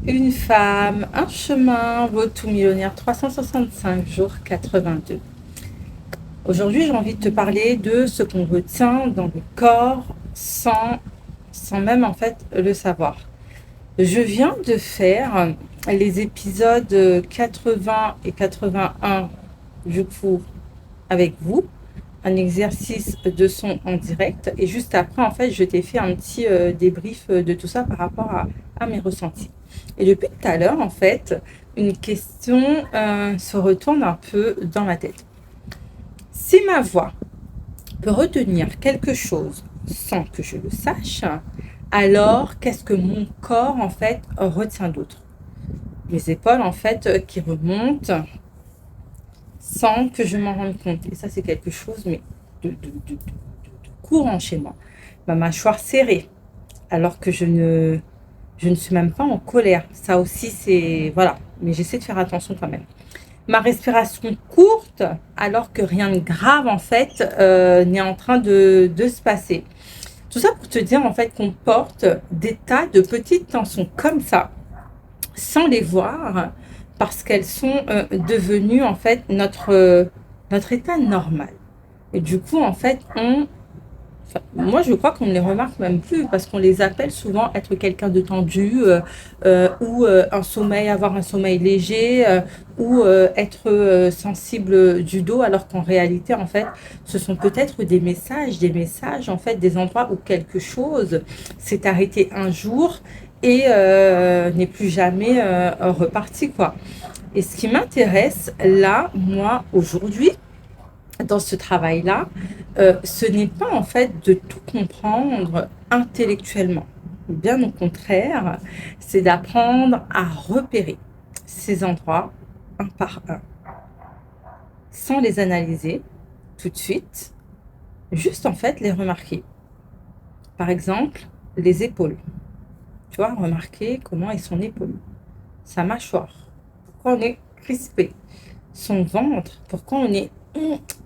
Une femme, un chemin, vaut tout millionnaire, 365 jours 82. Aujourd'hui, j'ai envie de te parler de ce qu'on retient dans le corps sans même en fait le savoir. Je viens de faire les épisodes 80 et 81 du coup avec vous, un exercice de son en direct et juste après en fait je t'ai fait un petit débrief de tout ça par rapport à mes ressentis. Et depuis tout à l'heure en fait une question se retourne un peu dans ma tête. Si ma voix peut retenir quelque chose sans que je le sache, alors qu'est-ce que mon corps en fait retient d'autre? Mes épaules en fait qui remontent sans que je m'en rende compte. Et ça c'est quelque chose mais de courant chez moi. Ma mâchoire serrée, alors que je ne suis même pas en colère. Ça aussi, c'est... Voilà. Mais j'essaie de faire attention quand même. Ma respiration courte, alors que rien de grave, en fait, n'est en train de se passer. Tout ça pour te dire, en fait, qu'on porte des tas de petites tensions comme ça, sans les voir, parce qu'elles sont devenues, en fait, notre état normal. Et du coup, en fait, moi, je crois qu'on ne les remarque même plus parce qu'on les appelle souvent être quelqu'un de tendu ou avoir un sommeil léger ou être sensible du dos, alors qu'en réalité, en fait, ce sont peut-être des messages, en fait, des endroits où quelque chose s'est arrêté un jour et n'est plus jamais reparti, quoi. Et ce qui m'intéresse là, moi, aujourd'hui, dans ce travail-là, ce n'est pas en fait de tout comprendre intellectuellement. Bien au contraire, c'est d'apprendre à repérer ces endroits un par un, sans les analyser tout de suite, juste en fait les remarquer. Par exemple, les épaules. Tu vois, remarquer comment est son épaule, sa mâchoire, pourquoi on est crispé, son ventre, pourquoi on est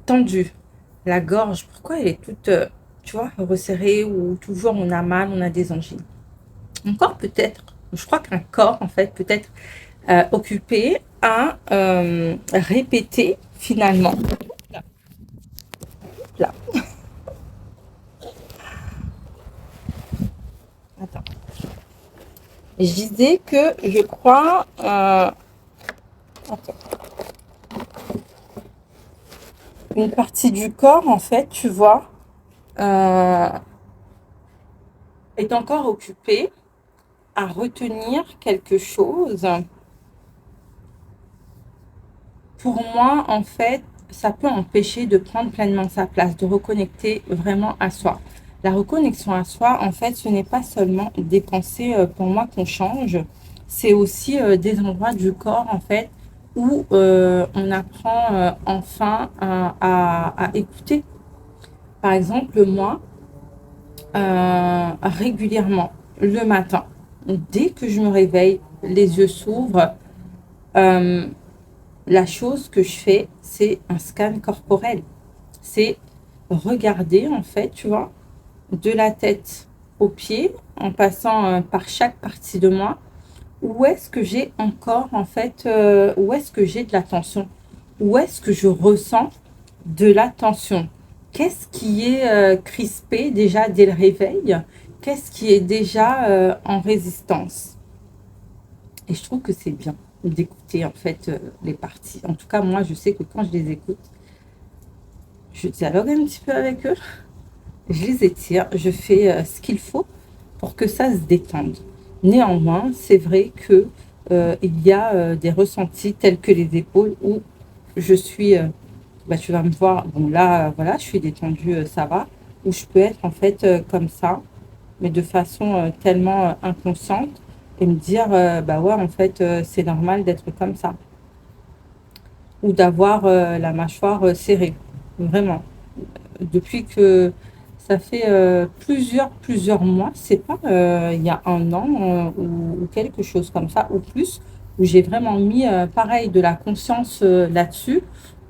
tendu, la gorge, pourquoi elle est toute, tu vois, resserrée ou toujours on a mal, on a des angines. Mon corps peut-être, je crois qu'un corps en fait peut être occupé à répéter finalement. Là, attends. Je disais que je crois, attends, une partie du corps en fait, tu vois, euh, est encore occupée à retenir quelque chose. Pour moi, en fait, ça peut empêcher de prendre pleinement sa place, de reconnecter vraiment à soi. La reconnexion à soi, en fait, ce n'est pas seulement des pensées pour moi qu'on change, c'est aussi des endroits du corps, en fait, où on apprend enfin à écouter. Par exemple, moi, régulièrement, le matin, dès que je me réveille, les yeux s'ouvrent, euh, la chose que je fais, c'est un scan corporel. C'est regarder, en fait, tu vois, de la tête aux pieds, en passant par chaque partie de moi, où est-ce que j'ai encore, en fait, où est-ce que j'ai de la tension? Où est-ce que je ressens de la tension? Qu'est-ce qui est crispé déjà dès le réveil? Qu'est-ce qui est déjà en résistance? Et je trouve que c'est bien d'écouter en fait les parties. En tout cas, moi, je sais que quand je les écoute, je dialogue un petit peu avec eux, je les étire, je fais ce qu'il faut pour que ça se détende. Néanmoins, c'est vrai que il y a des ressentis tels que les épaules où je suis, bah, tu vas me voir, bon là, voilà, je suis détendue, ça va, où je peux être en fait comme ça, mais de façon tellement inconsciente et me dire, bah ouais, en fait, c'est normal d'être comme ça. Ou d'avoir la mâchoire serrée. Vraiment. Depuis que ça fait plusieurs mois, c'est pas il y a un an ou quelque chose comme ça, ou plus, où j'ai vraiment mis pareil de la conscience là-dessus,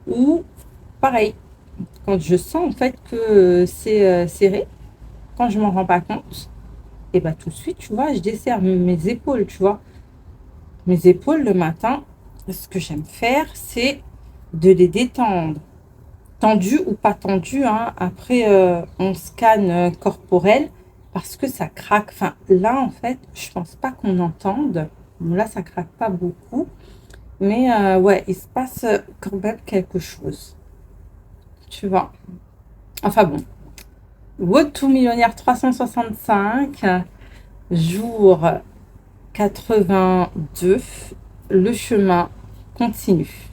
ou pareil, quand je sens en fait que c'est serré, quand je m'en rends pas compte, et bah tout de suite, tu vois, je desserre mes épaules, tu vois. mes épaules le matin, ce que j'aime faire, c'est de les détendre. Tendues ou pas tendues, hein. Après, on scanne corporel parce que ça craque. Enfin, là, en fait, je pense pas qu'on entende. Bon, là, ça craque pas beaucoup. Mais ouais, il se passe quand même quelque chose. Tu vois. Enfin bon. Road to Millionnaire 365, jour 82. Le chemin continue.